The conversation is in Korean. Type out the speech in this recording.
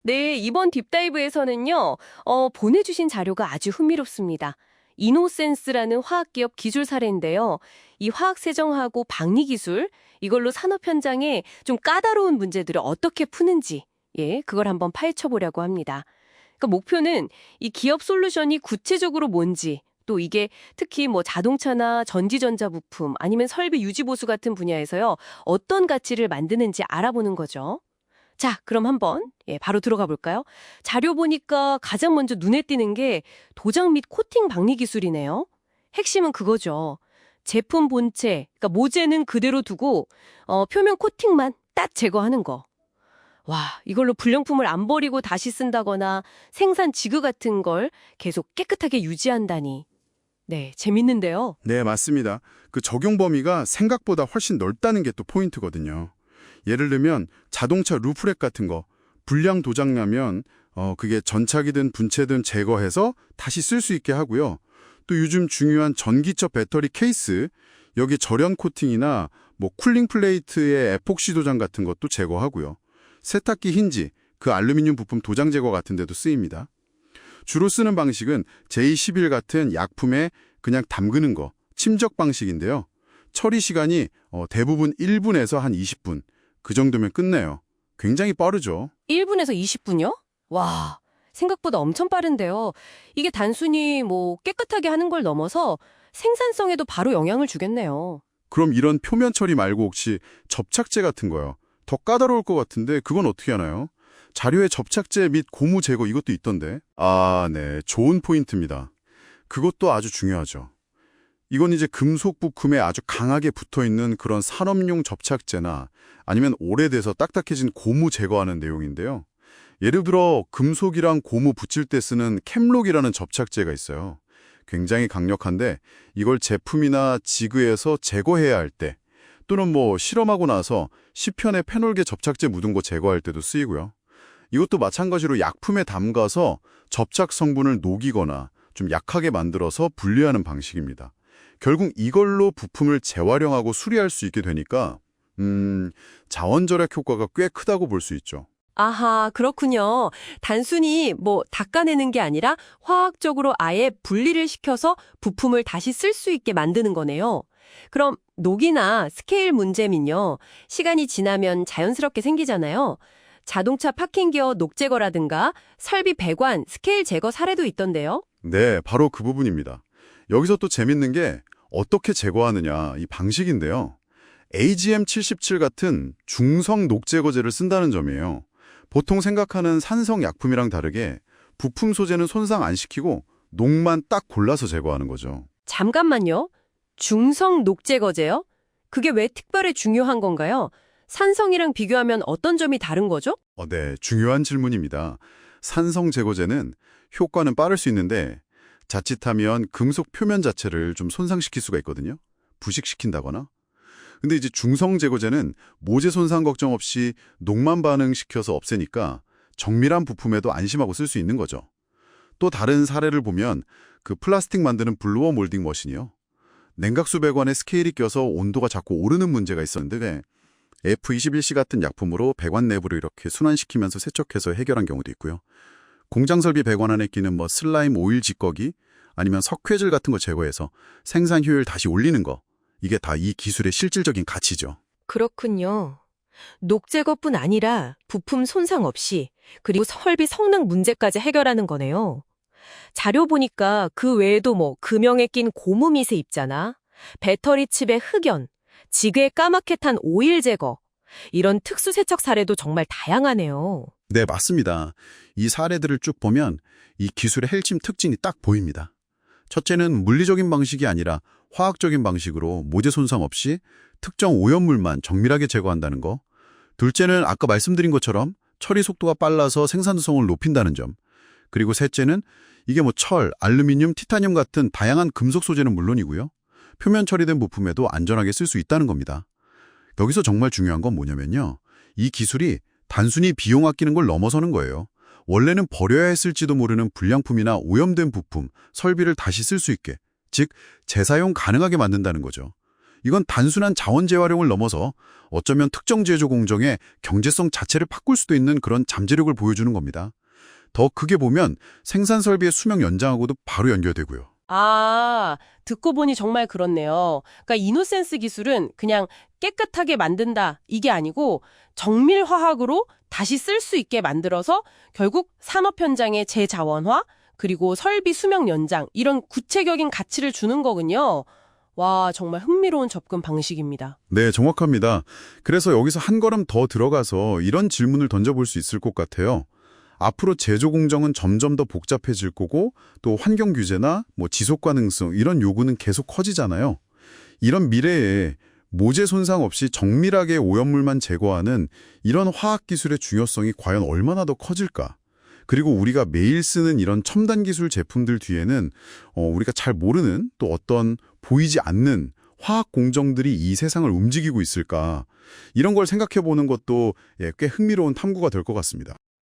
네, 이번 딥다이브에서는요, 보내주신 자료가 아주 흥미롭습니다. 이노센스라는 화학기업 기술 사례인데요. 이 화학 세정하고 방리 기술, 이걸로 산업 현장에 좀 까다로운 문제들을 어떻게 푸는지, 예, 그걸 한번 파헤쳐 보려고 합니다. 그러니까 목표는 이 기업 솔루션이 구체적으로 뭔지, 또 이게 특히 뭐 자동차나 전지전자 부품 아니면 설비 유지 보수 같은 분야에서요, 어떤 가치를 만드는지 알아보는 거죠. 자, 그럼 한번 바로 들어가 볼까요? 자료 보니까 가장 먼저 눈에 띄는 게 도장 및 코팅 방리 기술이네요. 핵심은 그거죠. 제품 본체, 그러니까 모재는 그대로 두고 표면 코팅만 딱 제거하는 거. 와, 이걸로 불량품을 안 버리고 다시 쓴다거나 생산 지그 같은 걸 계속 깨끗하게 유지한다니. 네, 재밌는데요. 네, 맞습니다. 그 적용 범위가 생각보다 훨씬 넓다는 게 또 포인트거든요. 예를 들면 자동차 루프렉 같은 거 불량 도장 나면 그게 전착이든 분체든 제거해서 다시 쓸 수 있게 하고요. 또 요즘 중요한 전기차 배터리 케이스 여기 절연 코팅이나 뭐 쿨링 플레이트의 에폭시 도장 같은 것도 제거하고요. 세탁기 힌지, 그 알루미늄 부품 도장 제거 같은 데도 쓰입니다. 주로 쓰는 방식은 J11 같은 약품에 그냥 담그는 거, 침적 방식인데요. 처리 시간이 대부분 1분에서 한 20분, 그 정도면 끝내요. 굉장히 빠르죠. 1분에서 20분요? 와, 생각보다 엄청 빠른데요. 이게 단순히 뭐 깨끗하게 하는 걸 넘어서 생산성에도 바로 영향을 주겠네요. 그럼 이런 표면 처리 말고 혹시 접착제 같은 거요? 더 까다로울 것 같은데 그건 어떻게 하나요? 자료에 접착제 및 고무 제거 이것도 있던데. 아, 네. 좋은 포인트입니다. 그것도 아주 중요하죠. 이건 이제 금속 부품에 아주 강하게 붙어있는 그런 산업용 접착제나 아니면 오래돼서 딱딱해진 고무 제거하는 내용인데요. 예를 들어 금속이랑 고무 붙일 때 쓰는 캠록이라는 접착제가 있어요. 굉장히 강력한데 이걸 제품이나 지그에서 제거해야 할 때 또는 뭐 실험하고 나서 시편에 페놀계 접착제 묻은 거 제거할 때도 쓰이고요. 이것도 마찬가지로 약품에 담가서 접착 성분을 녹이거나 좀 약하게 만들어서 분리하는 방식입니다. 결국 이걸로 부품을 재활용하고 수리할 수 있게 되니까 자원 절약 효과가 꽤 크다고 볼 수 있죠. 아하, 그렇군요. 단순히 뭐 닦아내는 게 아니라 화학적으로 아예 분리를 시켜서 부품을 다시 쓸 수 있게 만드는 거네요. 그럼 녹이나 스케일 문제면요. 시간이 지나면 자연스럽게 생기잖아요. 자동차 파킹 기어 녹 제거라든가 설비 배관, 스케일 제거 사례도 있던데요. 네, 바로 그 부분입니다. 여기서 또 재밌는 게 어떻게 제거하느냐 이 방식인데요. AGM77 같은 중성 녹제거제를 쓴다는 점이에요. 보통 생각하는 산성 약품이랑 다르게 부품 소재는 손상 안 시키고 녹만 딱 골라서 제거하는 거죠. 잠깐만요. 중성 녹 제거제요? 그게 왜 특별히 중요한 건가요? 산성이랑 비교하면 어떤 점이 다른 거죠? 네, 중요한 질문입니다. 산성 제거제는 효과는 빠를 수 있는데 자칫하면 금속 표면 자체를 좀 손상시킬 수가 있거든요. 부식시킨다거나. 근데 이제 중성 제거제는 모재 손상 걱정 없이 녹만 반응시켜서 없애니까 정밀한 부품에도 안심하고 쓸 수 있는 거죠. 또 다른 사례를 보면 그 플라스틱 만드는 블로어 몰딩 머신이요. 냉각수 배관에 스케일이 껴서 온도가 자꾸 오르는 문제가 있었는데 F21C 같은 약품으로 배관 내부를 이렇게 순환시키면서 세척해서 해결한 경우도 있고요. 공장 설비 배관 안에 끼는 뭐 슬라임 오일 찌꺼기 아니면 석회질 같은 거 제거해서 생산 효율 다시 올리는 거. 이게 다 이 기술의 실질적인 가치죠. 그렇군요. 녹 제거뿐 아니라 부품 손상 없이 그리고 설비 성능 문제까지 해결하는 거네요. 자료 보니까 그 외에도 뭐 금형에 낀 고무 미세 입자나 배터리 칩의 흑연, 지그에 까맣게 탄 오일 제거 이런 특수 세척 사례도 정말 다양하네요. 네, 맞습니다. 이 사례들을 쭉 보면 이 기술의 핵심 특징이 딱 보입니다. 첫째는 물리적인 방식이 아니라 화학적인 방식으로 모재 손상 없이 특정 오염물만 정밀하게 제거한다는 거. 둘째는 아까 말씀드린 것처럼 처리 속도가 빨라서 생산성을 높인다는 점. 그리고 셋째는 이게 뭐 철, 알루미늄, 티타늄 같은 다양한 금속 소재는 물론이고요. 표면 처리된 부품에도 안전하게 쓸 수 있다는 겁니다. 여기서 정말 중요한 건 뭐냐면요. 이 기술이 단순히 비용 아끼는 걸 넘어서는 거예요. 원래는 버려야 했을지도 모르는 불량품이나 오염된 부품, 설비를 다시 쓸 수 있게, 즉 재사용 가능하게 만든다는 거죠. 이건 단순한 자원 재활용을 넘어서 어쩌면 특정 제조 공정의 경제성 자체를 바꿀 수도 있는 그런 잠재력을 보여주는 겁니다. 더 크게 보면 생산 설비의 수명 연장하고도 바로 연결되고요. 아, 듣고 보니 정말 그렇네요. 그러니까 이노센스 기술은 그냥 깨끗하게 만든다 이게 아니고 정밀화학으로 다시 쓸 수 있게 만들어서 결국 산업 현장의 재자원화 그리고 설비 수명 연장 이런 구체적인 가치를 주는 거군요. 와, 정말 흥미로운 접근 방식입니다. 네, 정확합니다. 그래서 여기서 한 걸음 더 들어가서 이런 질문을 던져볼 수 있을 것 같아요. 앞으로 제조 공정은 점점 더 복잡해질 거고 또 환경 규제나 지속 가능성 이런 요구는 계속 커지잖아요. 이런 미래에 모재 손상 없이 정밀하게 오염물만 제거하는 이런 화학 기술의 중요성이 과연 얼마나 더 커질까? 그리고 우리가 매일 쓰는 이런 첨단 기술 제품들 뒤에는 우리가 잘 모르는 또 어떤 보이지 않는 화학 공정들이 이 세상을 움직이고 있을까? 이런 걸 생각해 보는 것도 꽤 흥미로운 탐구가 될 것 같습니다.